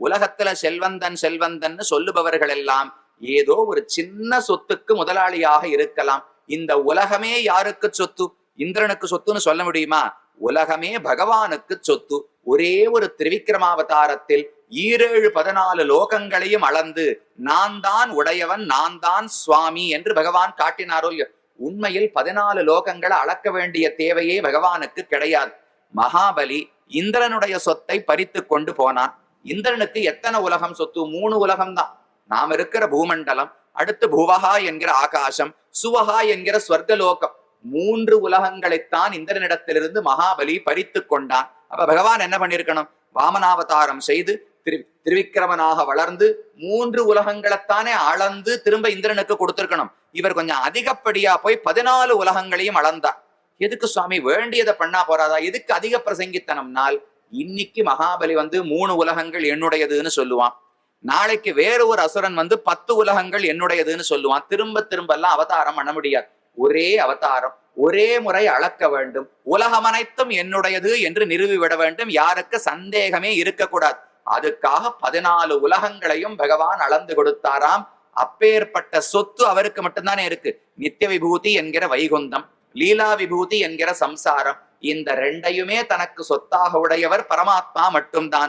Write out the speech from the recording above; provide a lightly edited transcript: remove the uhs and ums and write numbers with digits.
உலகத்துல செல்வந்தன் செல்வந்தன்னு சொல்லுபவர்கள் எல்லாம் ஏதோ ஒரு சின்ன சொத்துக்கு முதலாளியாக இருக்கலாம். இந்த உலகமே யாருக்கு சொத்து? இந்திரனுக்கு சொத்துன்னு சொல்ல முடியுமா? உலகமே பகவானுக்கு சொத்து. ஒரே ஒரு திரிவிக்ரமாவதாரத்தில் 14 லோகங்களையும் அளந்து நான் தான் உடையவன், நான் தான் சுவாமி என்று பகவான் காட்டினாரோ இல்லையோ. உண்மையில் 14 லோகங்களை அளக்க வேண்டிய தேவையே பகவானுக்கு கிடையாது. மகாபலி இந்திரனுடைய சொத்தை பறித்து கொண்டு போனான். இந்திரனுக்கு எத்தனை உலகம் சொத்து? 3 உலகம் தான். நாம் இருக்கிற பூமண்டலம், அடுத்து புவகா என்கிற ஆகாசம், சுவகா என்கிற ஸ்வர்கலோகம். 3 உலகங்களைத்தான் இந்திரனிடத்திலிருந்து மகாபலி பறித்து கொண்டான். அப்ப பகவான் என்ன பண்ணிருக்கணும்? வாமனாவதாரம் செய்து திருவிக்கிரமனாக வளர்ந்து 3 உலகங்களைத்தானே அளந்து திரும்ப இந்திரனுக்கு கொடுத்திருக்கணும். இவர் கொஞ்சம் அதிகப்படியா போய் 14 உலகங்களையும் அளந்தார். எதுக்கு சுவாமி? வேண்டியதை பண்ணா போறாதா? எதுக்கு அதிக பிரசங்கித்தனம்னால், இன்னைக்கு மகாபலி 3 உலகங்கள் என்னுடையதுன்னு சொல்லுவான். நாளைக்கு வேற ஒரு அசுரன் 10 உலகங்கள் என்னுடையதுன்னு சொல்லுவான். திரும்ப திரும்ப எல்லாம் அவதாரம் பண்ண முடியாது. ஒரே அவதாரம், ஒரே முறை அளக்க வேண்டும். உலகம் அனைத்தும் என்னுடையது என்று நிறுவிவிட வேண்டும். யாருக்கு சந்தேகமே இருக்கக்கூடாது. அதுக்காக 14 உலகங்களையும் பகவான் அளந்து கொடுத்தாராம். அப்பேற்பட்ட சொத்து அவருக்கு மட்டும்தானே இருக்கு. நித்திய விபூதி என்கிற வைகுந்தம், லீலா விபூதி என்கிற சம்சாரம். இந்த 2யுமே தனக்கு சொத்தாக உடையவர் பரமாத்மா மட்டும்தான்.